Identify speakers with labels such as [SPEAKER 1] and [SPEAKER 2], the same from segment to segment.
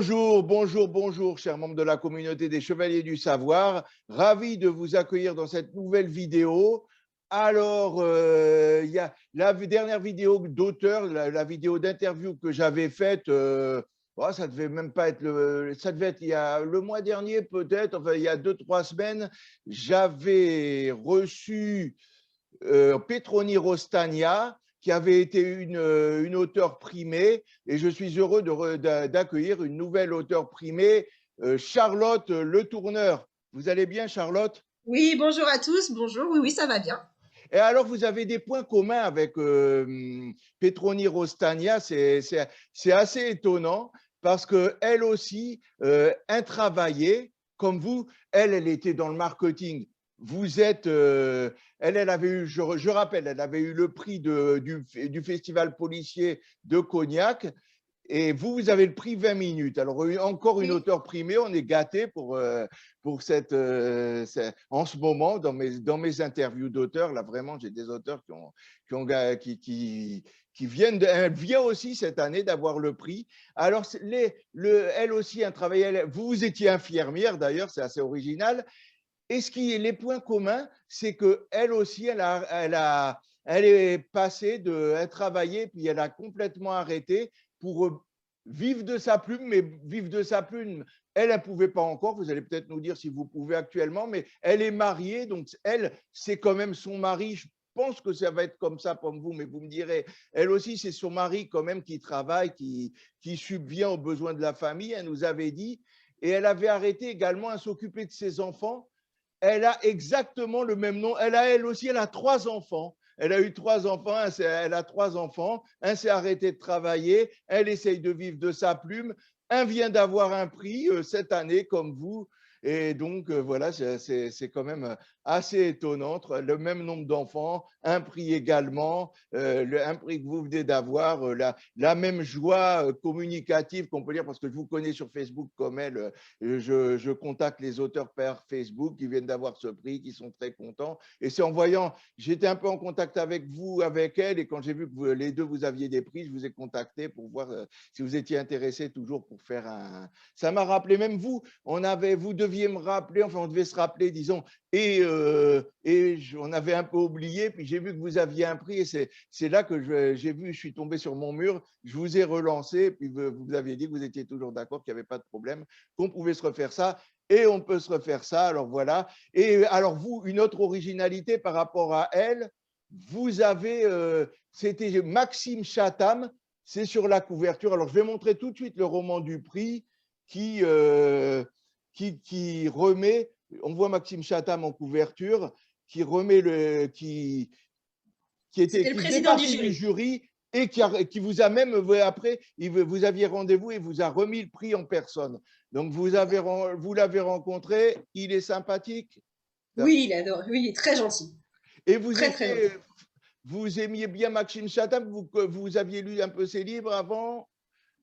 [SPEAKER 1] Bonjour, bonjour, bonjour, chers membres de la communauté des Chevaliers du Savoir. Ravi de vous accueillir dans cette nouvelle vidéo. Alors, il y a la dernière vidéo d'auteur, la vidéo d'interview que j'avais faite, ça devait même pas être ça devait être il y a le mois dernier peut-être, enfin il y a 2, 3 semaines, j'avais reçu Petroni Rostagna, qui avait été une auteure primée, et je suis heureux d'accueillir une nouvelle auteure primée, Charlotte Le Tourneur. Vous allez bien, Charlotte?
[SPEAKER 2] Oui, bonjour à tous. Bonjour. Oui, oui, ça va bien.
[SPEAKER 1] Et alors, vous avez des points communs avec Petroni Rostagna, c'est assez étonnant parce qu'elle aussi, un travaillait comme vous, elle était dans le marketing. Vous êtes, elle avait eu, je rappelle, elle avait eu le prix du festival policier de Cognac. Et vous, vous avez le prix 20 minutes. Alors, encore une
[SPEAKER 2] Oui.
[SPEAKER 1] auteure primée, on est gâtés pour en ce moment, dans mes interviews d'auteurs. Là, vraiment, j'ai des auteurs qui viennent, elle vient aussi cette année d'avoir le prix. Alors, elle aussi, un travail, vous étiez infirmière d'ailleurs, c'est assez original. Et les points communs, c'est qu'elle aussi, elle est passée elle travaillait, puis elle a complètement arrêté pour vivre de sa plume, mais vivre de sa plume, elle ne pouvait pas encore. Vous allez peut-être nous dire si vous pouvez actuellement, mais elle est mariée, donc elle, c'est quand même son mari. Je pense que ça va être comme ça pour vous, mais vous me direz, elle aussi, c'est son mari quand même qui travaille, qui subvient aux besoins de la famille, elle nous avait dit. Et elle avait arrêté également à s'occuper de ses enfants. Elle a exactement le même nom. Elle aussi, elle a 3 enfants. Elle a eu 3 enfants, elle a 3 enfants. Un s'est arrêté de travailler, elle essaye de vivre de sa plume. Un vient d'avoir un prix cette année, comme vous. Et donc, voilà, c'est quand même assez étonnant. Le même nombre d'enfants, un prix également, un prix que vous venez d'avoir, la même joie communicative qu'on peut dire, parce que je vous connais sur Facebook comme elle, je contacte les auteurs par Facebook qui viennent d'avoir ce prix, qui sont très contents. Et c'est en voyant, j'étais un peu en contact avec vous, avec elle, et quand j'ai vu que les deux, vous aviez des prix, je vous ai contacté pour voir si vous étiez intéressé toujours pour faire un… Ça m'a rappelé, même vous, vous deviez me rappeler, enfin on devait se rappeler, disons, on avait un peu oublié, puis j'ai vu que vous aviez un prix, et c'est là que j'ai vu, je suis tombé sur mon mur, je vous ai relancé, puis vous aviez dit que vous étiez toujours d'accord, qu'il n'y avait pas de problème, qu'on pouvait se refaire ça, et on peut se refaire ça, alors voilà. Et alors vous, une autre originalité par rapport à elle, vous avez, c'était Maxime Chatham, c'est sur la couverture. Alors je vais montrer tout de suite le roman du prix qui remet, on voit Maxime Chatham en couverture, qui remet
[SPEAKER 2] C'était le
[SPEAKER 1] qui faisait
[SPEAKER 2] président du
[SPEAKER 1] partie du
[SPEAKER 2] jury.
[SPEAKER 1] jury et qui vous a même, après, vous aviez rendez-vous et vous a remis le prix en personne. Donc, vous l'avez rencontré, il est sympathique.
[SPEAKER 2] Oui, il adore. Oui, il est très gentil.
[SPEAKER 1] Et
[SPEAKER 2] Très, très gentil.
[SPEAKER 1] vous aimiez bien Maxime Chatham, vous aviez lu un peu ses livres avant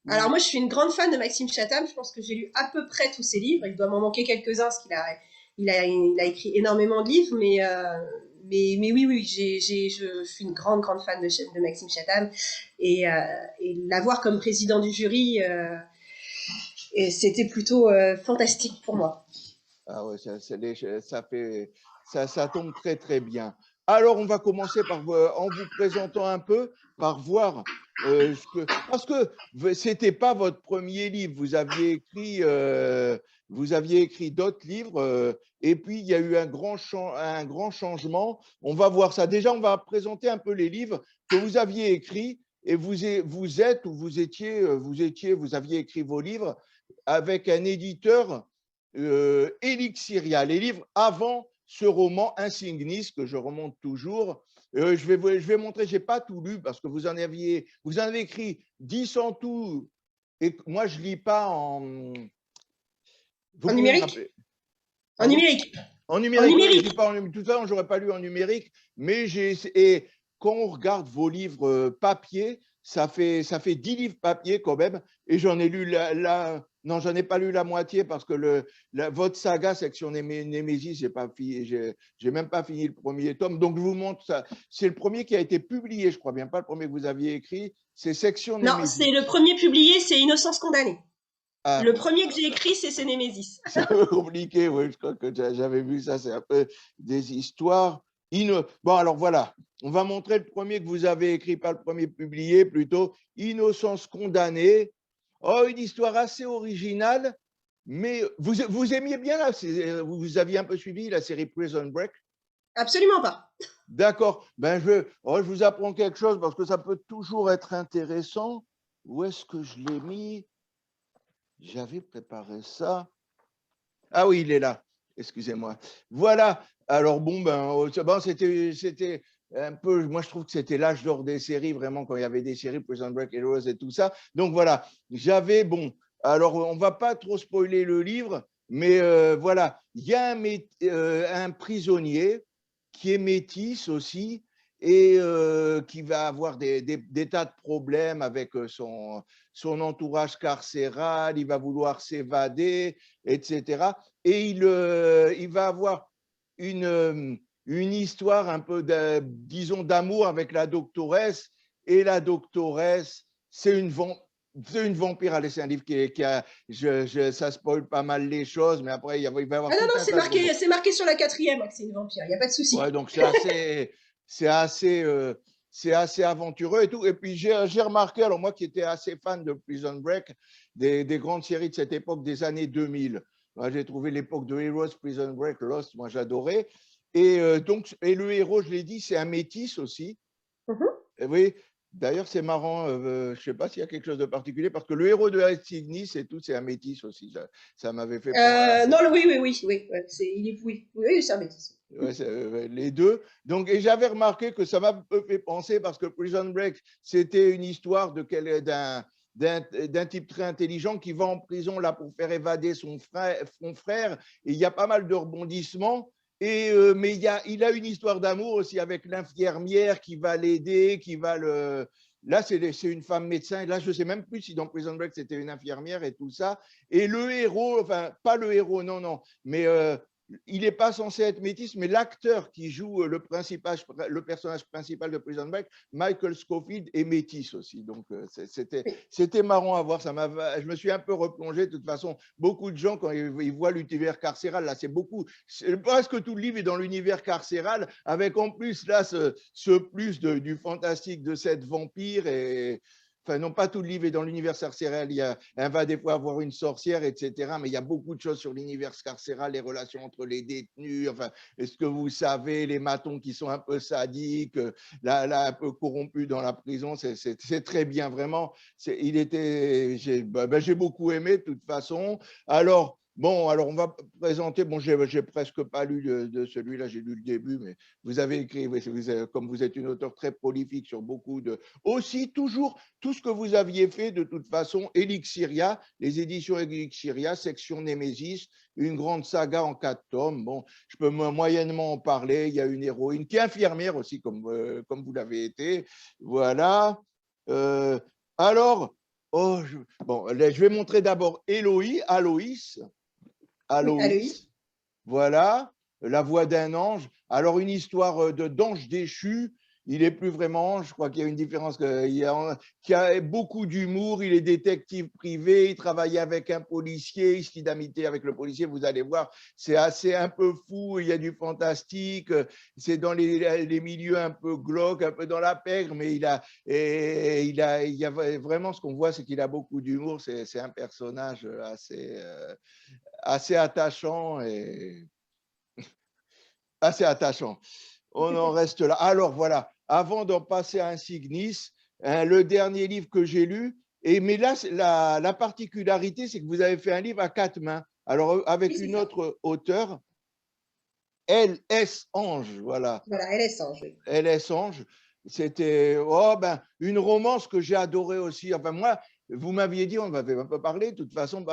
[SPEAKER 2] Alors
[SPEAKER 1] ou…
[SPEAKER 2] moi, je suis une grande fan de Maxime Chatham. Je pense que j'ai lu à peu près tous ses livres. Il doit m'en manquer quelques-uns parce qu'il a écrit énormément de livres. Mais oui, oui, je suis une grande, grande fan de Maxime Chatham. Et l'avoir comme président du jury, c'était plutôt fantastique pour moi.
[SPEAKER 1] Ah ouais, ça tombe très, très bien. Alors, on va commencer en vous présentant un peu, par voir parce que c'était pas votre premier livre. Vous aviez écrit d'autres livres, et puis il y a eu un grand changement. On va voir ça. Déjà, on va présenter un peu les livres que vous aviez écrits, et vous aviez écrit vos livres avec un éditeur, Elixiria, les livres avant ce roman Insignis que je remonte toujours. Je vais montrer, je n'ai pas tout lu parce que vous en avez écrit 10 en tout, et moi je ne lis pas en… Vous
[SPEAKER 2] En
[SPEAKER 1] pouvez me
[SPEAKER 2] numérique?
[SPEAKER 1] rappeler?
[SPEAKER 2] En
[SPEAKER 1] Pardon?
[SPEAKER 2] numérique.
[SPEAKER 1] En
[SPEAKER 2] En
[SPEAKER 1] numérique, oui, oui, je lis
[SPEAKER 2] numérique.
[SPEAKER 1] pas tout ça, j'aurais pas lu en numérique, mais et quand on regarde vos livres papier, ça fait 10 livres papier quand même, et j'en ai lu non, j'en ai pas lu la moitié parce que votre saga Section Némésis, j'ai même pas fini le premier tome, donc je vous montre ça. C'est le premier qui a été publié, je crois bien, pas le premier que vous aviez écrit, c'est Section
[SPEAKER 2] Non,
[SPEAKER 1] Némésis.
[SPEAKER 2] c'est le premier publié, c'est Innocence condamnée.
[SPEAKER 1] Ah,
[SPEAKER 2] Le premier que j'ai écrit, c'est Némésis.
[SPEAKER 1] c'est un peu compliqué, oui, je crois que j'avais vu ça, c'est un peu des histoires. Bon, alors voilà, on va montrer le premier que vous avez écrit, pas le premier publié, plutôt Innocence condamnée. Oh, une histoire assez originale, mais vous aimiez bien là, vous aviez un peu suivi la série Prison Break?
[SPEAKER 2] Absolument pas.
[SPEAKER 1] D'accord, ben je vous apprends quelque chose parce que ça peut toujours être intéressant. Où est-ce que je l'ai mis? J'avais préparé ça. Ah oui, il est là. Excusez-moi. Voilà. Alors bon, bon, c'était un peu. Moi, je trouve que c'était l'âge d'or des séries, vraiment, quand il y avait des séries, Prison Break, Heroes et tout ça. Donc voilà. J'avais bon. Alors, on va pas trop spoiler le livre, mais voilà. Il y a un prisonnier qui est métis aussi et qui va avoir des tas de problèmes avec son entourage carcéral. Il va vouloir s'évader, etc. Et il va avoir une histoire un peu, disons, d'amour avec la doctoresse. Et la doctoresse, c'est une vampire. Allez, c'est un livre ça spoil pas mal les choses, mais après, il va y
[SPEAKER 2] Ah
[SPEAKER 1] avoir
[SPEAKER 2] non,
[SPEAKER 1] tout
[SPEAKER 2] non,
[SPEAKER 1] un tas de rebonds.
[SPEAKER 2] c'est marqué sur la 4e que c'est une vampire, il n'y a pas de
[SPEAKER 1] Ouais,
[SPEAKER 2] souci.
[SPEAKER 1] donc c'est assez, c'est assez aventureux et tout. Et puis j'ai remarqué, alors moi qui étais assez fan de Prison Break, des grandes séries de cette époque des années 2000, moi, j'ai trouvé l'époque de Heroes, Prison Break, Lost, moi j'adorais. Et donc, et le héros, je l'ai dit, c'est un métis aussi.
[SPEAKER 2] Mhm.
[SPEAKER 1] Et oui, d'ailleurs, c'est marrant, je ne sais pas s'il y a quelque chose de particulier, parce que le héros de Ignis et tout, c'est un métis aussi. Ça m'avait fait penser.
[SPEAKER 2] Non, oui, oui, oui, oui, ouais, oui, oui, c'est un bêtise.
[SPEAKER 1] Ouais, les deux. Donc, et j'avais remarqué que ça m'a un peu fait penser parce que Prison Break, c'était une histoire d'un type très intelligent qui va en prison là pour faire évader son frère. Et il y a pas mal de rebondissements. Et, mais il a une histoire d'amour aussi avec l'infirmière qui va l'aider, qui va le. Là, c'est une femme médecin. Et là, je ne sais même plus si dans Prison Break, c'était une infirmière et tout ça. Et le héros, enfin, pas le héros, non, non, mais il n'est pas censé être métis, mais l'acteur qui joue le personnage principal de Prison Break, Michael Scofield, est métis aussi. Donc, c'était marrant à voir. Je me suis un peu replongé. De toute façon, beaucoup de gens, quand ils voient l'univers carcéral, là, presque tout le livre est dans l'univers carcéral, avec en plus, là, ce plus du fantastique de cette vampire et. Enfin, non, pas tout le livre est dans l'univers carcéral. Elle va des fois avoir une sorcière, etc. Mais il y a beaucoup de choses sur l'univers carcéral, les relations entre les détenus. Enfin, est-ce que vous savez, les matons qui sont un peu sadiques, là, un peu corrompus dans la prison, c'est très bien, vraiment. J'ai beaucoup aimé de toute façon. Alors, bon, alors on va présenter. Bon, j'ai presque pas lu de celui-là, j'ai lu le début, mais vous avez écrit, comme vous êtes une auteure très prolifique sur beaucoup de. Aussi, toujours tout ce que vous aviez fait de toute façon, Elixiria, les éditions Elixiria, section Némésis, une grande saga en 4 tomes. Bon, je peux moyennement en parler. Il y a une héroïne qui est infirmière aussi, comme vous l'avez été. Voilà. Euh, alors, bon, je vais montrer d'abord Aloïs.
[SPEAKER 2] Oui,
[SPEAKER 1] Aloïs,
[SPEAKER 2] Aloïs.
[SPEAKER 1] voilà, la voix d'un ange. Alors, une histoire d'ange déchu. Il n'est plus vraiment ange, je crois qu'il y a une différence. Qui a beaucoup d'humour, il est détective privé, il travaille avec un policier, il se lie d'amitié avec le policier, vous allez voir, c'est assez un peu fou, il y a du fantastique, c'est dans les milieux un peu glauques, un peu dans la pègre, mais il y a vraiment ce qu'on voit, c'est qu'il a beaucoup d'humour, c'est un personnage assez attachant et assez attachant. On en reste là. Alors voilà, avant d'en passer à Insignis, hein, le dernier livre que j'ai lu, mais là, la particularité, c'est que vous avez fait un livre à 4 mains. Alors,
[SPEAKER 2] Oui,
[SPEAKER 1] avec
[SPEAKER 2] c'est
[SPEAKER 1] une
[SPEAKER 2] ça.
[SPEAKER 1] autre auteure, L.S. Ange, voilà.
[SPEAKER 2] Voilà, elle est singe, oui.
[SPEAKER 1] L.S. Ange, c'était une romance que j'ai adorée aussi. Enfin, moi, vous m'aviez dit, on m'avait un peu parlé, de toute façon,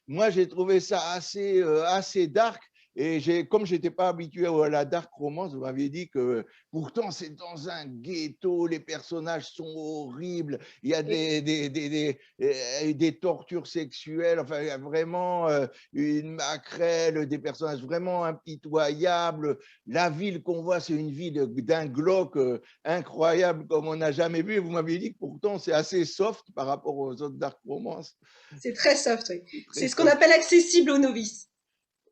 [SPEAKER 1] moi, j'ai trouvé ça assez dark. Et comme je n'étais pas habitué à la dark romance, vous m'aviez dit que pourtant c'est dans un ghetto, les personnages sont horribles, il y a des tortures sexuelles, enfin, il y a vraiment une maquerelle, des personnages vraiment impitoyables. La ville qu'on voit, c'est une ville d'un glauque incroyable comme on n'a jamais vu. Et vous m'aviez dit que pourtant c'est assez soft par rapport aux autres dark romance.
[SPEAKER 2] C'est très soft, oui.
[SPEAKER 1] Très
[SPEAKER 2] C'est ce qu'on
[SPEAKER 1] soft.
[SPEAKER 2] appelle accessible aux novices.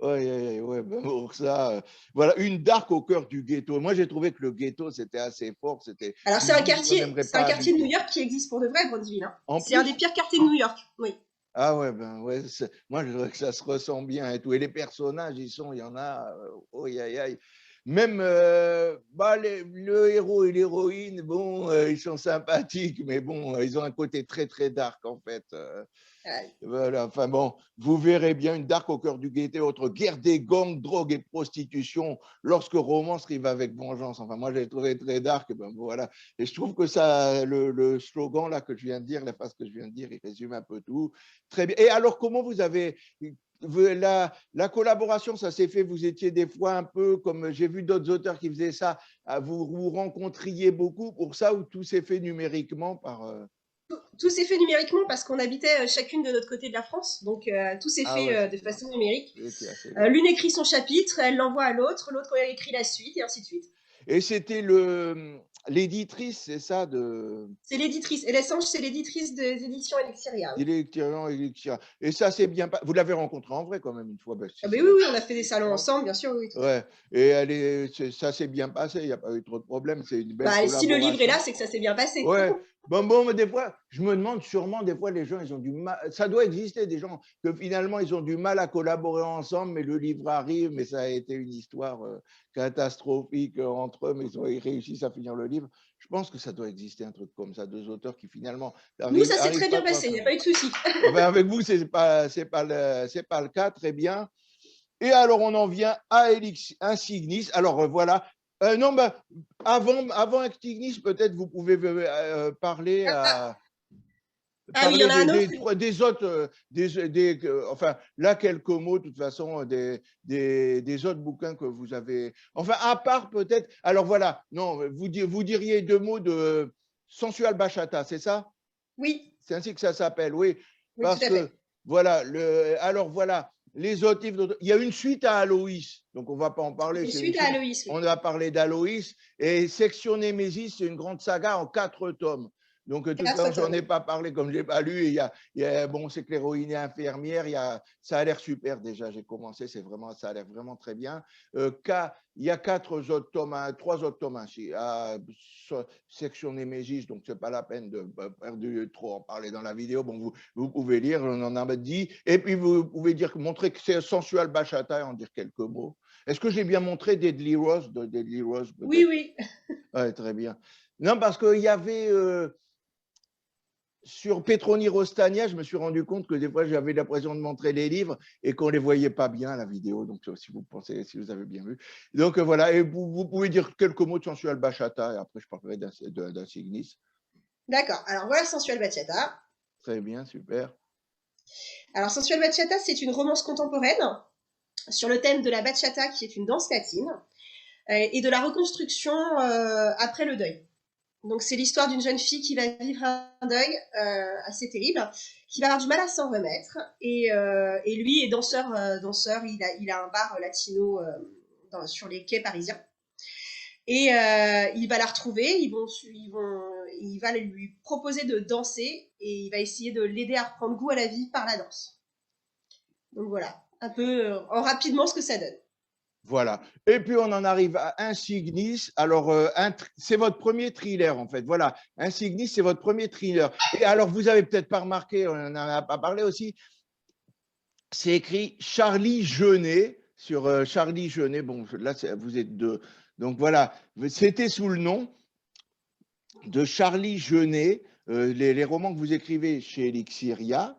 [SPEAKER 1] Ouais, ouais, ben pour ça, voilà, une dark au cœur du ghetto. Moi, j'ai trouvé que le ghetto, c'était assez fort. C'était
[SPEAKER 2] Alors,
[SPEAKER 1] une ville où on n'aimerait
[SPEAKER 2] c'est un
[SPEAKER 1] pas
[SPEAKER 2] quartier de New
[SPEAKER 1] habiter.
[SPEAKER 2] York qui existe pour de vrai, Bronzeville, hein.
[SPEAKER 1] En
[SPEAKER 2] C'est un des
[SPEAKER 1] plus,
[SPEAKER 2] pires quartiers de New York, oui.
[SPEAKER 1] ah ouais, ben ouais, moi, je dirais que ça se ressent bien et tout. Et les personnages, il y en a, oh, aïe, aïe, aïe. Même bah, le héros et l'héroïne, bon, ils sont sympathiques, mais bon, ils ont un côté très, très dark, en fait. Voilà, enfin bon, vous verrez bien une dark au cœur du ghetto, autre guerre des gangs, drogue et prostitution, lorsque romance rive avec vengeance. Enfin, moi, j'ai trouvé très dark, ben voilà. Et je trouve que ça, le slogan là que je viens de dire, la phrase que je viens de dire, il résume un peu tout. Très bien. Et alors, comment vous avez la collaboration, ça s'est fait, vous étiez des fois un peu, comme j'ai vu d'autres auteurs qui faisaient ça, vous vous rencontriez beaucoup pour ça ou tout s'est fait numériquement par…
[SPEAKER 2] Tout s'est fait numériquement parce qu'on habitait chacune de notre côté de la France, donc tout s'est
[SPEAKER 1] Ah
[SPEAKER 2] fait
[SPEAKER 1] ouais, c'est
[SPEAKER 2] de
[SPEAKER 1] bien.
[SPEAKER 2] façon numérique.
[SPEAKER 1] Vous étiez assez loin.
[SPEAKER 2] L'une écrit son chapitre, elle l'envoie à l'autre, l'autre écrit la suite, et ainsi de suite.
[SPEAKER 1] Et c'était l'éditrice, c'est ça, de…
[SPEAKER 2] C'est l'éditrice. Et l'essence, c'est l'éditrice des éditions Elixiria. Oui.
[SPEAKER 1] Elixir. Et ça, c'est bien. Vous l'avez rencontrée en vrai quand même une fois. Ben, si
[SPEAKER 2] Ah ben
[SPEAKER 1] c'est
[SPEAKER 2] oui,
[SPEAKER 1] la
[SPEAKER 2] oui, on a fait des salons ensemble, bien sûr, oui, tout à fait.
[SPEAKER 1] ouais. Et ça s'est bien passé. Il n'y a pas eu trop de problèmes. C'est une belle
[SPEAKER 2] Bah, si le livre est là,
[SPEAKER 1] collaboration.
[SPEAKER 2] c'est que ça s'est bien passé.
[SPEAKER 1] Ouais. Bon, mais des fois, je me demande sûrement, des fois, les gens, ils ont du mal. Ça doit exister, des gens que finalement, ils ont du mal à collaborer ensemble, mais le livre arrive, mais ça a été une histoire catastrophique entre eux, mais ils réussissent à finir le livre. Je pense que ça doit exister un truc comme ça, deux auteurs qui finalement
[SPEAKER 2] Nous, ça s'est
[SPEAKER 1] arrivent
[SPEAKER 2] très
[SPEAKER 1] pas
[SPEAKER 2] bien
[SPEAKER 1] trop à…
[SPEAKER 2] passé, il n'y a pas eu de souci.
[SPEAKER 1] Eh ben, avec vous, c'est pas le cas, très bien. Et alors, on en vient à Insignis. Alors, voilà. Non, ben, avant Insignis, peut-être vous pouvez parler
[SPEAKER 2] Ah oui, il y en a un autre.
[SPEAKER 1] des autres, enfin, là, quelques mots, de toute façon, des autres bouquins que vous avez. Enfin, à part peut-être. Alors, voilà. Non, vous diriez deux mots de Sensual Bachata, c'est ça?
[SPEAKER 2] Oui,
[SPEAKER 1] C'est ainsi que ça s'appelle, oui.
[SPEAKER 2] oui, tout
[SPEAKER 1] Parce
[SPEAKER 2] à
[SPEAKER 1] que,
[SPEAKER 2] fait.
[SPEAKER 1] voilà, alors voilà, les autres livres, il y a une suite à Aloïs, donc on ne va pas en parler,
[SPEAKER 2] Et
[SPEAKER 1] c'est une
[SPEAKER 2] suite à
[SPEAKER 1] suite.
[SPEAKER 2] Aloïs, oui.
[SPEAKER 1] On a parlé d'Aloïs, et Section Némésis, c'est une grande saga en 4 tomes. Donc, de toute façon,
[SPEAKER 2] 4
[SPEAKER 1] je n'en ai
[SPEAKER 2] tomes.
[SPEAKER 1] pas parlé comme je n'ai pas lu. Bon, c'est que l'héroïne est infirmière. Ça a l'air super déjà. J'ai commencé, ça a l'air vraiment très bien. Il y a 4 autres tomes, 3 autres tomes ainsi, à Section Némésis, donc ce n'est pas la peine de perdre trop en parler dans la vidéo. Bon, vous pouvez lire, on en a dit. Et puis, vous pouvez montrer que c'est Sensual Bachata et en dire quelques mots. Est-ce que j'ai bien montré Deadly Rose,
[SPEAKER 2] Oui,
[SPEAKER 1] peut-être?
[SPEAKER 2] oui.
[SPEAKER 1] Ouais, très bien. Non, parce qu'il y avait sur Petroni Rostania, je me suis rendu compte que des fois, j'avais l'impression de montrer les livres et qu'on ne les voyait pas bien à la vidéo. Donc, si vous avez bien vu. Donc, voilà. Et vous pouvez dire quelques mots de Sensual Bachata et après, je parlerai d'Insignis.
[SPEAKER 2] D'accord. Alors voilà Sensual Bachata.
[SPEAKER 1] Très bien, super.
[SPEAKER 2] Alors Sensual Bachata, c'est une romance contemporaine sur le thème de la bachata, qui est une danse latine, et de la reconstruction après le deuil. Donc c'est l'histoire d'une jeune fille qui va vivre un deuil assez terrible, qui va avoir du mal à s'en remettre, et lui est danseur, il a un bar latino sur les quais parisiens, et il va la retrouver, il va lui proposer de danser, et il va essayer de l'aider à reprendre goût à la vie par la danse. Donc voilà, un peu rapidement ce que ça donne.
[SPEAKER 1] Voilà. Et puis, on en arrive à Insignis. Alors, c'est votre premier thriller, en fait. Voilà. Insignis, c'est votre premier thriller. Et alors, vous avez peut-être pas remarqué, on n'en a pas parlé aussi, c'est écrit Charlie Jeunet sur Charlie Jeunet. Bon, là, vous êtes deux. Donc, voilà. C'était sous le nom de Charlie Jeunet, les romans que vous écrivez chez Elixiria.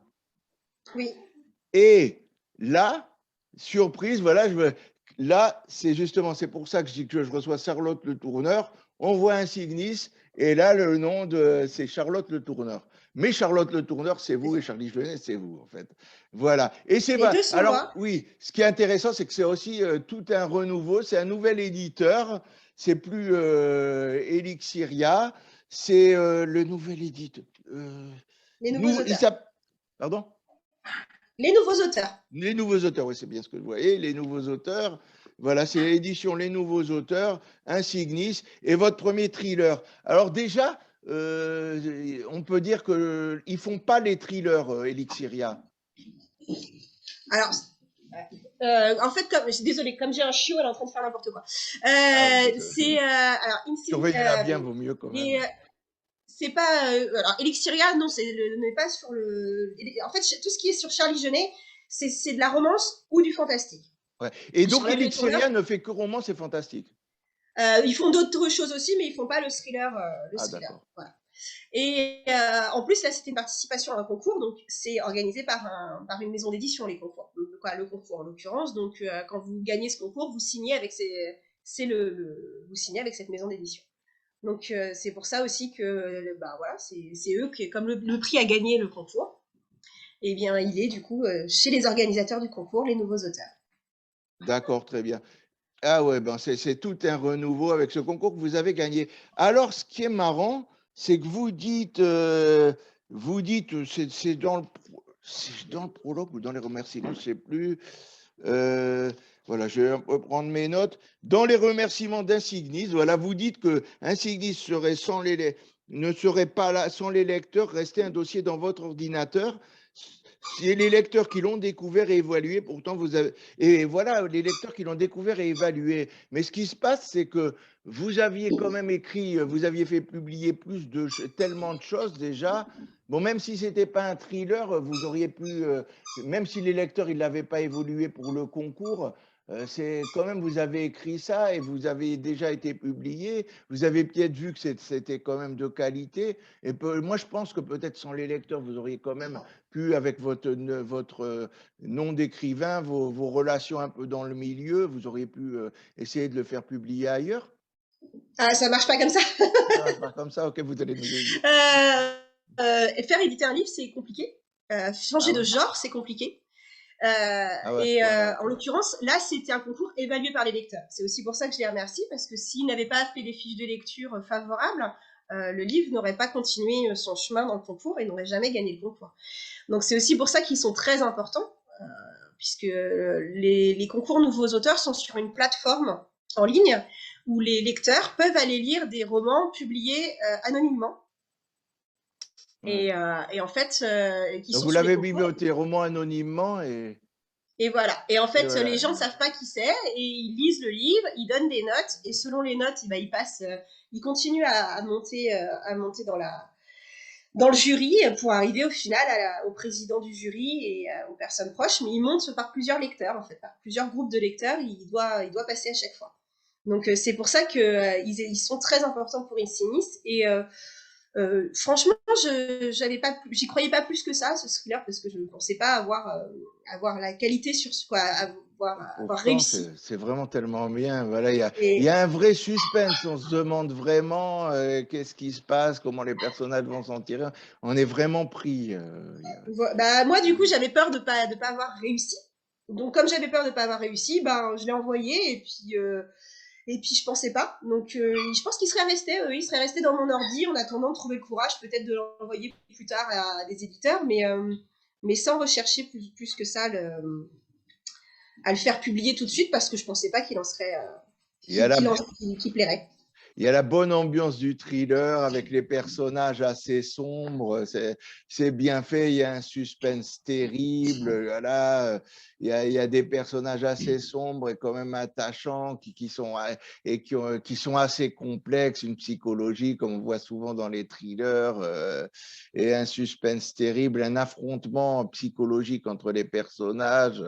[SPEAKER 2] Oui.
[SPEAKER 1] Et là, surprise, voilà, là, c'est justement, c'est pour ça que je dis que je reçois Charlotte Le Tourneur. On voit Insignis, et là, le nom c'est Charlotte Le Tourneur. Mais Charlotte Le Tourneur, c'est vous, et Charlie Jeunet, c'est vous, en fait. Voilà. Et c'est
[SPEAKER 2] Les
[SPEAKER 1] pas.
[SPEAKER 2] deux sont
[SPEAKER 1] Alors,
[SPEAKER 2] moi.
[SPEAKER 1] oui, ce qui est intéressant, c'est que c'est aussi tout un renouveau. C'est un nouvel éditeur. C'est plus Elixiria. C'est le nouvel éditeur.
[SPEAKER 2] Les nouveaux
[SPEAKER 1] Il
[SPEAKER 2] auteurs.
[SPEAKER 1] s'appelle. Pardon?
[SPEAKER 2] Les nouveaux auteurs.
[SPEAKER 1] Les nouveaux auteurs, oui, c'est bien ce que je voyais. Les nouveaux auteurs. Voilà, c'est l'édition Les Nouveaux Auteurs, Insignis, et votre premier thriller. Alors déjà, on peut dire qu'ils ne font pas les thrillers, Elixiria.
[SPEAKER 2] Alors, en fait, désolée, comme j'ai un chiot, elle est en train de faire n'importe quoi.
[SPEAKER 1] Ah,
[SPEAKER 2] Alors,
[SPEAKER 1] surveillez-la bien, vaut mieux quand même.
[SPEAKER 2] c'est pas. Alors, Elixiria, non, n'est pas sur le. En fait, tout ce qui est sur Charlie Jeunet, c'est de la romance ou du fantastique.
[SPEAKER 1] Ouais. Et donc,
[SPEAKER 2] Charlotte Le Tourneur,
[SPEAKER 1] Elixiria ne fait que romance et fantastique.
[SPEAKER 2] ils font d'autres choses aussi, mais ils font pas le thriller.
[SPEAKER 1] Ah, d'accord.
[SPEAKER 2] Voilà. Et en plus, là, c'était une participation à un concours, donc c'est organisé par une maison d'édition, les concours. Donc, le concours en l'occurrence. Donc, quand vous gagnez ce concours, vous signez avec vous signez avec cette maison d'édition. Donc, c'est pour ça aussi que, bah voilà, c'est eux qui, comme le prix a gagné le concours, eh bien, il est du coup chez les organisateurs du concours, les nouveaux auteurs.
[SPEAKER 1] D'accord, très bien. Ah ouais, ben c'est tout un renouveau avec ce concours que vous avez gagné. Alors, ce qui est marrant, c'est que c'est dans le prologue ou dans les remerciements, je ne sais plus. Voilà, je vais un peu prendre mes notes. Dans les remerciements d'Insignis, voilà, vous dites que Insignis ne serait pas là sans les lecteurs, restait un dossier dans votre ordinateur. C'est les lecteurs qui l'ont découvert et évalué. Pourtant, et voilà, les lecteurs qui l'ont découvert et évalué. Mais ce qui se passe, c'est que vous aviez quand même écrit, vous aviez fait publier tellement de choses déjà. Bon, même si ce n'était pas un thriller, vous auriez pu, même si les lecteurs ne l'avaient pas évolué pour le concours, c'est quand même, vous avez écrit ça et vous avez déjà été publié. Vous avez peut-être vu que c'était quand même de qualité. Et moi, je pense que peut-être sans les lecteurs, vous auriez quand même pu, avec votre nom d'écrivain, vos relations un peu dans le milieu, vous auriez pu essayer de le faire publier ailleurs.
[SPEAKER 2] Ah, ça marche pas comme ça.
[SPEAKER 1] Ça marche pas comme ça, ok, vous allez nous le dire.
[SPEAKER 2] Faire éditer un livre, c'est compliqué.
[SPEAKER 1] Ah
[SPEAKER 2] Changer de
[SPEAKER 1] ouais?
[SPEAKER 2] genre, c'est compliqué.
[SPEAKER 1] Ah ouais, à ce point-là,
[SPEAKER 2] En
[SPEAKER 1] ok.
[SPEAKER 2] l'occurrence, là, c'était un concours évalué par les lecteurs. C'est aussi pour ça que je les remercie, parce que s'ils n'avaient pas fait des fiches de lecture favorables, le livre n'aurait pas continué son chemin dans le concours et n'aurait jamais gagné le concours. Donc c'est aussi pour ça qu'ils sont très importants, puisque les concours nouveaux auteurs sont sur une plateforme en ligne où les lecteurs peuvent aller lire des romans publiés anonymement.
[SPEAKER 1] Ouais.
[SPEAKER 2] Et en fait, qui
[SPEAKER 1] Donc
[SPEAKER 2] sont
[SPEAKER 1] vous
[SPEAKER 2] sur les
[SPEAKER 1] l'avez
[SPEAKER 2] concours.
[SPEAKER 1] biblioté roman anonymement
[SPEAKER 2] Et voilà. Et en
[SPEAKER 1] et
[SPEAKER 2] fait, les
[SPEAKER 1] voilà.
[SPEAKER 2] gens ne savent pas qui c'est et ils lisent le livre, ils donnent des notes et selon les notes, ils passent, ils continuent à monter dans le jury pour arriver au final au président du jury et aux personnes proches. Mais ils montent par plusieurs lecteurs en fait, par plusieurs groupes de lecteurs. Il doit passer à chaque fois. Donc c'est pour ça que ils sont très importants pour Insignis et franchement, j'y croyais pas plus que ça, ce thriller, parce que je ne pensais pas avoir la qualité sur ce quoi, avoir
[SPEAKER 1] Pourtant,
[SPEAKER 2] réussi.
[SPEAKER 1] c'est vraiment tellement bien. Voilà, il y
[SPEAKER 2] Et
[SPEAKER 1] a un vrai suspense. On se demande vraiment qu'est-ce qui se passe, comment les personnages vont s'en tirer. On est vraiment pris.
[SPEAKER 2] bah, moi, du coup, j'avais peur de pas avoir réussi. Donc, comme j'avais peur de pas avoir réussi, ben, je l'ai envoyé et puis je pensais pas. Donc, je pense qu'il serait resté, il serait resté dans mon ordi en attendant de trouver le courage peut-être de l'envoyer plus tard à des éditeurs, mais sans rechercher plus que ça à le faire publier tout de suite parce que je pensais pas qu'il en serait
[SPEAKER 1] Il y a la,
[SPEAKER 2] qu'il plairait.
[SPEAKER 1] Il y a la bonne ambiance du thriller avec les personnages assez sombres. C'est bien fait. Il y a un suspense terrible. Voilà. Il y a des personnages assez sombres et quand même attachants qui sont assez complexes. Une psychologie, comme on voit souvent dans les thrillers, et un suspense terrible, un affrontement psychologique entre les personnages.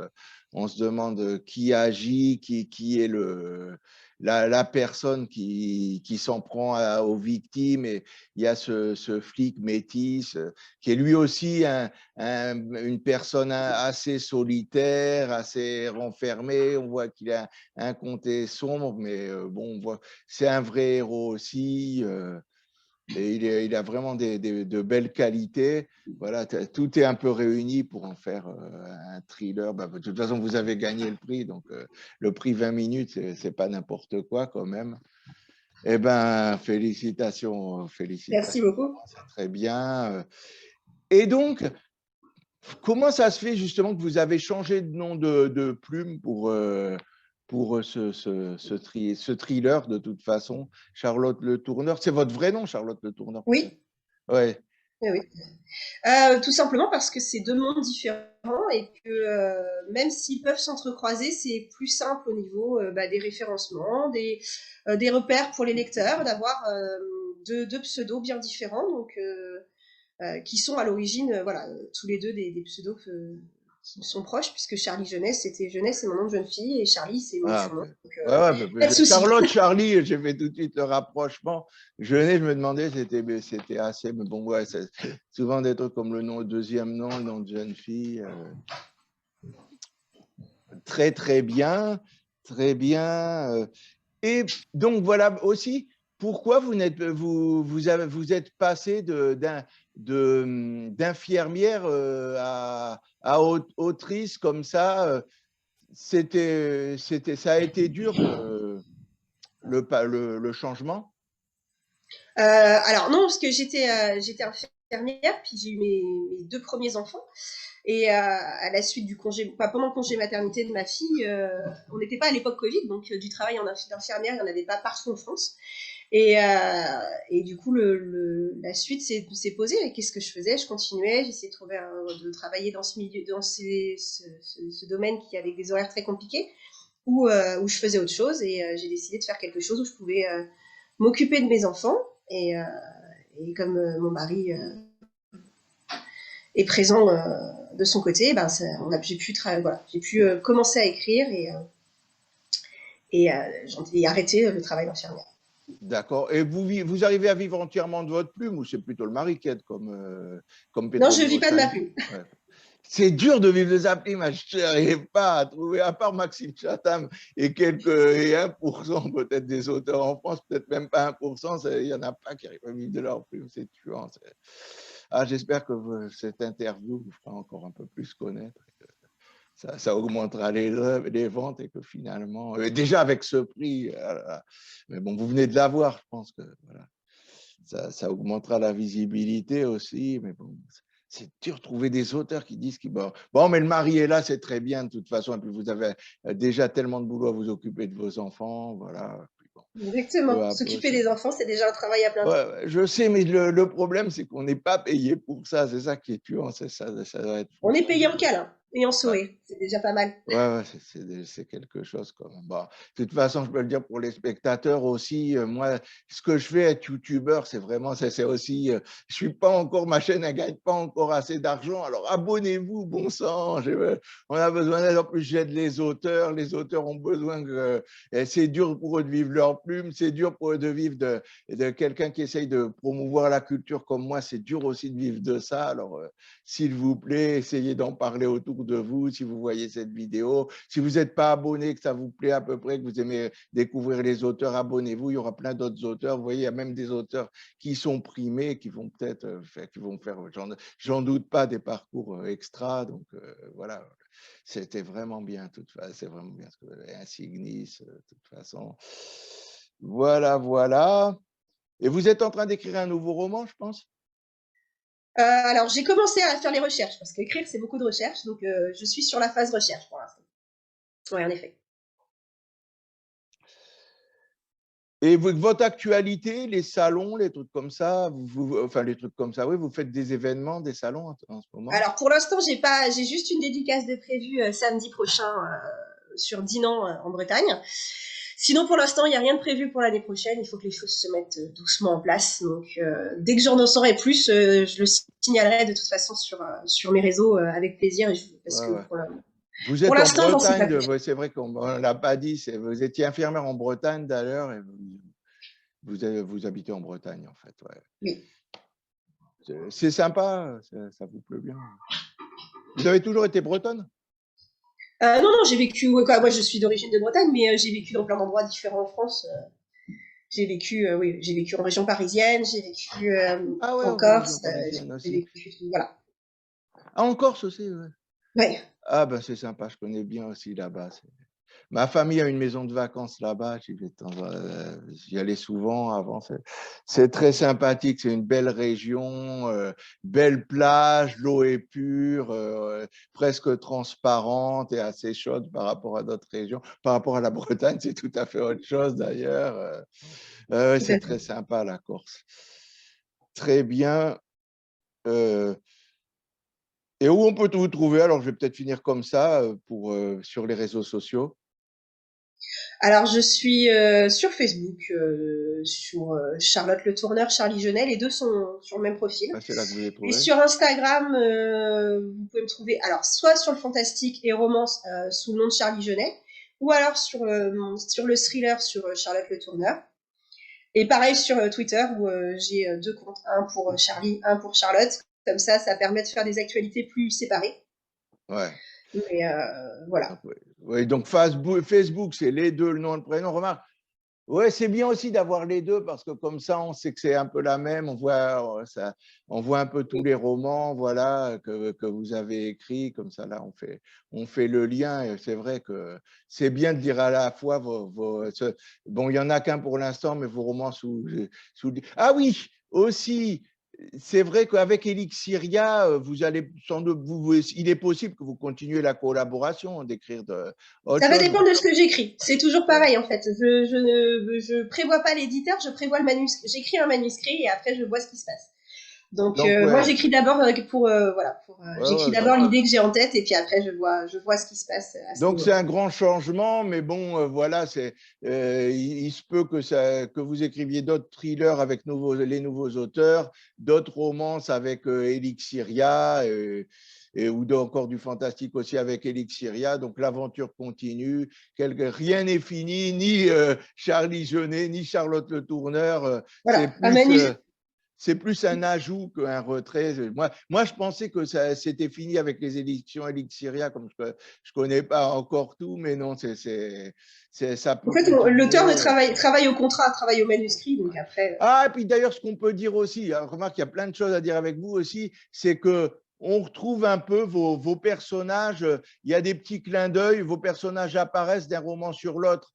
[SPEAKER 1] On se demande qui agit, qui est la personne qui s'en prend aux victimes, et il y a ce flic métis qui est lui aussi une personne assez solitaire, assez renfermée. On voit qu'il a un côté sombre, mais bon, on voit c'est un vrai héros aussi. Et il a vraiment de belles qualités. Voilà, tout est un peu réuni pour en faire un thriller. Bah, de toute façon, vous avez gagné le prix, donc le prix 20 minutes, c'est pas n'importe quoi quand même. Eh ben, félicitations,
[SPEAKER 2] Merci
[SPEAKER 1] félicitations.
[SPEAKER 2] beaucoup.
[SPEAKER 1] C'est très bien. Et donc, comment ça se fait justement que vous avez changé de nom de plume pour ce thriller de toute façon, Charlotte Le Tourneur? C'est votre vrai nom, Charlotte Le Tourneur, peut-être?
[SPEAKER 2] Oui,
[SPEAKER 1] Ouais.
[SPEAKER 2] oui, oui. Tout simplement parce que c'est deux mondes différents et que même s'ils peuvent s'entrecroiser, c'est plus simple au niveau des référencements, des repères pour les lecteurs, d'avoir deux pseudos bien différents, donc qui sont à l'origine, voilà, tous les deux des pseudos qui sont proches, puisque Charlie Jeunesse, c'était Jeunesse, c'est mon nom de jeune fille, et Charlie, c'est mon
[SPEAKER 1] Ah,
[SPEAKER 2] surnom.
[SPEAKER 1] ok.
[SPEAKER 2] Donc,
[SPEAKER 1] Ouais, ouais,
[SPEAKER 2] pas de souci.
[SPEAKER 1] Charlotte, Charlie, j'ai fait tout de suite le rapprochement. Je me demandais, c'était assez, mais bon, ouais, c'est souvent des trucs comme le nom, deuxième nom, le nom de jeune fille. Très, très bien, très bien. Et donc, voilà aussi, pourquoi vous êtes passé d'infirmière à autrice comme ça? Ça a été dur le changement?
[SPEAKER 2] Alors non, parce que j'étais infirmière, puis j'ai eu mes deux premiers enfants. Et à la suite du congé, pas pendant le congé maternité de ma fille, on n'était pas à l'époque Covid, donc du travail en infirmière, il n'y en avait pas partout en France. Et du coup, la suite s'est posée. Qu'est-ce que je faisais? Je continuais, j'essayais de travailler dans ce milieu, dans ce domaine qui avait des horaires très compliqués, où je faisais autre chose. Et j'ai décidé de faire quelque chose où je pouvais m'occuper de mes enfants. Et, euh, et comme mon mari est présent de son côté, ben j'ai pu commencer à écrire et arrêter le travail d'infirmière.
[SPEAKER 1] D'accord. Et vous arrivez à vivre entièrement de votre plume, ou c'est plutôt le mari qui aide comme
[SPEAKER 2] Non,
[SPEAKER 1] Pedro
[SPEAKER 2] je ne vis pas de ma
[SPEAKER 1] Morosini?
[SPEAKER 2] plume.
[SPEAKER 1] Ouais. C'est dur de vivre de sa plume. Je n'arrive pas à trouver, à part Maxime Chatham et 1% peut-être des auteurs en France, peut-être même pas 1%, il n'y en a pas qui arrivent à vivre de leur plume. C'est tuant. Ah, j'espère que cette interview vous fera encore un peu plus connaître. Ça augmentera les ventes, et que finalement, déjà avec ce prix, mais bon, vous venez de l'avoir, je pense que voilà, ça augmentera la visibilité aussi, mais bon, c'est dur de trouver des auteurs qui disent qu'ils bon, mais le mari est là, c'est très bien de toute façon, et puis vous avez déjà tellement de boulot à vous occuper de vos enfants, voilà. Puis bon, peu
[SPEAKER 2] Exactement.
[SPEAKER 1] à peu,
[SPEAKER 2] S'occuper
[SPEAKER 1] ça
[SPEAKER 2] des
[SPEAKER 1] va.
[SPEAKER 2] enfants, c'est déjà un travail à plein temps.
[SPEAKER 1] Ouais, je sais, mais le problème, c'est qu'on n'est pas payé pour ça. C'est ça qui est tuant. Ça doit être
[SPEAKER 2] On est
[SPEAKER 1] frustrant.
[SPEAKER 2] payé en câlin et en
[SPEAKER 1] Ouais.
[SPEAKER 2] sourire. C'est déjà pas mal.
[SPEAKER 1] Ouais, ouais, c'est quelque chose quand même. Bon, de toute façon, je peux le dire pour les spectateurs aussi. Moi, ce que je fais être youtubeur, c'est vraiment, c'est aussi, je suis pas encore, ma chaîne, elle gagne pas encore assez d'argent. Alors abonnez-vous, bon sang. On a besoin d'aide. En plus, j'aide les auteurs. Les auteurs ont besoin c'est dur pour eux de vivre leur plume. C'est dur pour eux de vivre de quelqu'un qui essaye de promouvoir la culture comme moi. C'est dur aussi de vivre de ça. Alors, s'il vous plaît, essayez d'en parler autour de vous si vous voyez cette vidéo. Si vous n'êtes pas abonné, que ça vous plaît à peu près, que vous aimez découvrir les auteurs, abonnez-vous. Il y aura plein d'autres auteurs. Vous voyez, il y a même des auteurs qui sont primés, qui vont peut-être faire, j'en doute pas, des parcours extra. Donc voilà, c'était vraiment bien. C'est vraiment bien ce que vous avez. Insignis, de toute façon. Voilà, voilà. Et vous êtes en train d'écrire un nouveau roman, je pense?
[SPEAKER 2] Alors, j'ai commencé à faire les recherches, parce qu'écrire, c'est beaucoup de recherches. Donc, je suis sur la phase recherche pour l'instant. Oui, en effet.
[SPEAKER 1] Et votre actualité, les salons, les trucs comme ça, enfin les trucs comme ça, oui, vous faites des événements, des salons en ce moment?
[SPEAKER 2] Alors, pour l'instant, j'ai juste une dédicace de prévue samedi prochain sur Dinan en Bretagne. Sinon, pour l'instant, il n'y a rien de prévu pour l'année prochaine. Il faut que les choses se mettent doucement en place. Donc, dès que j'en en saurai plus, je le signalerai de toute façon sur mes réseaux avec plaisir. Parce
[SPEAKER 1] Ouais,
[SPEAKER 2] que
[SPEAKER 1] ouais. Vous
[SPEAKER 2] Pour
[SPEAKER 1] êtes en
[SPEAKER 2] l'instant, j'en sais pas
[SPEAKER 1] Bretagne,
[SPEAKER 2] plus.
[SPEAKER 1] ouais, c'est vrai qu'on ne l'a pas dit, vous étiez infirmière en Bretagne d'ailleurs, et vous habitez en Bretagne en fait. Ouais.
[SPEAKER 2] Oui.
[SPEAKER 1] C'est sympa, ça vous plaît bien. Vous avez toujours été bretonne?
[SPEAKER 2] Non, non, j'ai vécu, ouais, quoi, moi je suis d'origine de Bretagne, mais j'ai vécu dans plein d'endroits différents en France. J'ai vécu, oui, j'ai vécu en région parisienne, j'ai vécu
[SPEAKER 1] Ah ouais,
[SPEAKER 2] en
[SPEAKER 1] en région
[SPEAKER 2] Corse,
[SPEAKER 1] parisienne
[SPEAKER 2] j'ai
[SPEAKER 1] aussi.
[SPEAKER 2] vécu, voilà.
[SPEAKER 1] Ah, en Corse aussi, ouais.
[SPEAKER 2] Ouais.
[SPEAKER 1] Ah ben c'est sympa, je connais bien aussi là-bas. Ma famille a une maison de vacances là-bas, j'y allais souvent avant. C'est très sympathique, c'est une belle région, belle plage, l'eau est pure, presque transparente et assez chaude par rapport à d'autres régions. Par rapport à la Bretagne, c'est tout à fait autre chose d'ailleurs.
[SPEAKER 2] Tout
[SPEAKER 1] C'est
[SPEAKER 2] à
[SPEAKER 1] très
[SPEAKER 2] fait.
[SPEAKER 1] sympa la Corse. Très bien. Euh, et où on peut vous trouver? Alors, je vais peut-être finir comme ça sur les réseaux sociaux.
[SPEAKER 2] Alors, je suis sur Facebook, sur Charlotte Le Tourneur, Charlie Genet, les deux sont sur le même profil.
[SPEAKER 1] Ben, c'est là que vous les
[SPEAKER 2] Et
[SPEAKER 1] trouvez.
[SPEAKER 2] sur Instagram, vous pouvez me trouver, alors, soit sur le fantastique et romance sous le nom de Charlie Genet, ou alors sur le thriller sur Charlotte Le Tourneur. Et pareil sur Twitter où j'ai deux comptes, un pour Charlie, un pour Charlotte. Comme ça permet de faire des actualités plus séparées.
[SPEAKER 1] Ouais.
[SPEAKER 2] Mais voilà.
[SPEAKER 1] Donc, ouais, donc Facebook, c'est les deux, le nom et le prénom. Remarque, ouais, c'est bien aussi d'avoir les deux parce que comme ça, on sait que c'est un peu la même. On voit un peu tous les romans, voilà, que vous avez écrits. Comme ça, là, on fait le lien. Et c'est vrai que c'est bien de dire à la fois bon, il y en a qu'un pour l'instant, mais vos romans Ah oui, aussi. C'est vrai qu'avec Elixiria, vous allez sans doute, il est possible que vous continuez la collaboration, d'écrire autre
[SPEAKER 2] Ça va
[SPEAKER 1] chose.
[SPEAKER 2] dépendre de ce que j'écris. C'est toujours
[SPEAKER 1] Ouais.
[SPEAKER 2] pareil en fait. Je prévois pas l'éditeur, je prévois le manuscrit. J'écris un manuscrit et après je vois ce qui se passe. Donc
[SPEAKER 1] Donc,
[SPEAKER 2] moi
[SPEAKER 1] ouais,
[SPEAKER 2] j'écris d'abord
[SPEAKER 1] ouais,
[SPEAKER 2] j'écris
[SPEAKER 1] ouais,
[SPEAKER 2] d'abord l'idée que j'ai en tête et puis après je vois ce qui se passe à ce
[SPEAKER 1] donc c'est
[SPEAKER 2] niveau-là.
[SPEAKER 1] un grand changement, mais bon, voilà, il se peut que vous écriviez d'autres thrillers avec les nouveaux auteurs, d'autres romances avec Elixiria, ou encore du fantastique aussi avec Elixiria. Donc l'aventure continue. Rien n'est fini, ni Charlie Jeunet, ni Charlotte Le Tourneur.
[SPEAKER 2] Voilà, un manuscrit.
[SPEAKER 1] C'est plus un ajout qu'un retrait. Moi, je pensais que c'était fini avec les éditions Elixiria, comme je ne connais pas encore tout, mais non, ça
[SPEAKER 2] En
[SPEAKER 1] peut
[SPEAKER 2] fait, l'auteur
[SPEAKER 1] continuer.
[SPEAKER 2] travaille au contrat, travaille au manuscrit, donc après.
[SPEAKER 1] Ah, et puis d'ailleurs, ce qu'on peut dire aussi, hein, remarque, il y a plein de choses à dire avec vous aussi, c'est que on retrouve un peu vos personnages, il y a des petits clins d'œil, vos personnages apparaissent d'un roman sur l'autre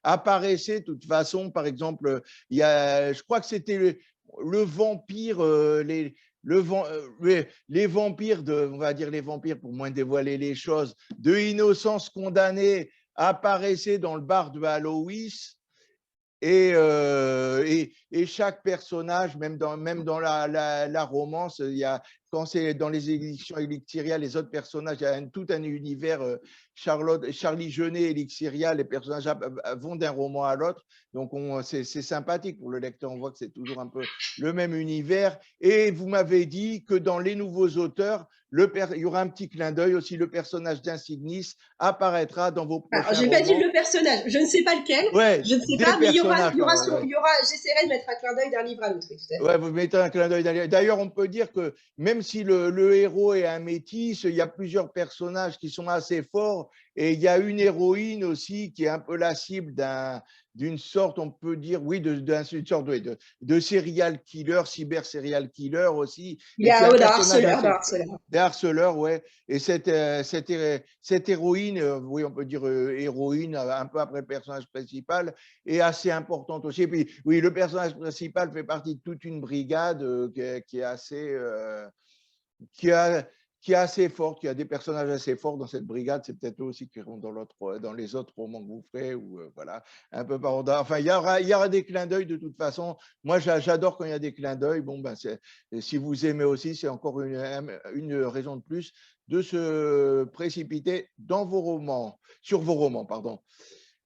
[SPEAKER 1] apparaissaient de toute façon, par exemple, je crois que c'était le vampire, les vampires on va dire les vampires pour moins dévoiler les choses, de Innocence condamnée apparaissaient dans le bar de Halloween. Et chaque personnage, même dans la romance, quand c'est dans les éditions Elixiria, les autres personnages, il y a tout un univers. Charlie Jeunet, Elixiria, les personnages vont d'un roman à l'autre. Donc, c'est sympathique pour le lecteur. On voit que c'est toujours un peu le même univers. Et vous m'avez dit que dans les nouveaux auteurs, il y aura un petit clin d'œil aussi. Le personnage d'Insignis apparaîtra dans vos
[SPEAKER 2] Alors,
[SPEAKER 1] prochains
[SPEAKER 2] j'ai pas dit
[SPEAKER 1] romans.
[SPEAKER 2] le personnage, je ne sais pas lequel,
[SPEAKER 1] Ouais,
[SPEAKER 2] je ne sais
[SPEAKER 1] des
[SPEAKER 2] pas, mais
[SPEAKER 1] personnages, pardon.
[SPEAKER 2] j'essaierai de mettre un clin d'œil d'un livre à l'autre, oui, tout à fait.
[SPEAKER 1] Ouais, vous mettez un clin d'œil. D'ailleurs, on peut dire que même si le héros est un métis, il y a plusieurs personnages qui sont assez forts et il y a une héroïne aussi qui est un peu la cible d'une sorte, on peut dire, oui, d'une sorte de serial killer, cyber serial killer aussi,
[SPEAKER 2] Il
[SPEAKER 1] et
[SPEAKER 2] est
[SPEAKER 1] qui est
[SPEAKER 2] à
[SPEAKER 1] un
[SPEAKER 2] haut d'un
[SPEAKER 1] personnage
[SPEAKER 2] harceleur,
[SPEAKER 1] assez
[SPEAKER 2] harceleur.
[SPEAKER 1] des harceleurs, ouais. Et cette héroïne, oui, on peut dire héroïne, un peu après le personnage principal, est assez importante aussi. Et puis, oui, le personnage principal fait partie de toute une brigade qui est assez, qui a, qui est assez forte, qui a des personnages assez forts dans cette brigade. C'est peut-être eux aussi qui iront dans les autres romans que vous ferez, ou voilà, un peu par ordre. Enfin, il y aura des clins d'œil de toute façon. Moi, j'adore quand il y a des clins d'œil. Bon, ben, si vous aimez aussi, c'est encore une raison de plus de se précipiter dans vos romans, sur vos romans, pardon.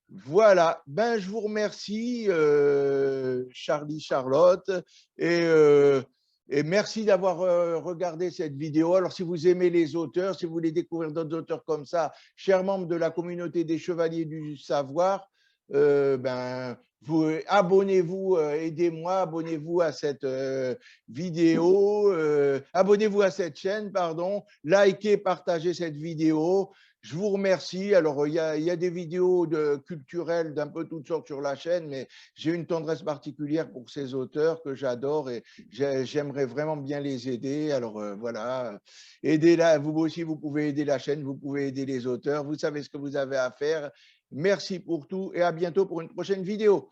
[SPEAKER 1] Voilà, ben, je vous remercie, Charlie, Charlotte, et Et merci d'avoir regardé cette vidéo. Alors, si vous aimez les auteurs, si vous voulez découvrir d'autres auteurs comme ça, chers membres de la communauté des Chevaliers du Savoir, ben, abonnez-vous, aidez-moi, abonnez-vous à cette vidéo, abonnez-vous à cette chaîne, pardon, likez, partagez cette vidéo. Je vous remercie. Alors, il y a des vidéos culturelles d'un peu toutes sortes sur la chaîne, mais j'ai une tendresse particulière pour ces auteurs que j'adore et j'aimerais vraiment bien les aider. Alors, voilà, aidez-la. Vous aussi, vous pouvez aider la chaîne, vous pouvez aider les auteurs. Vous savez ce que vous avez à faire. Merci pour tout et à bientôt pour une prochaine vidéo.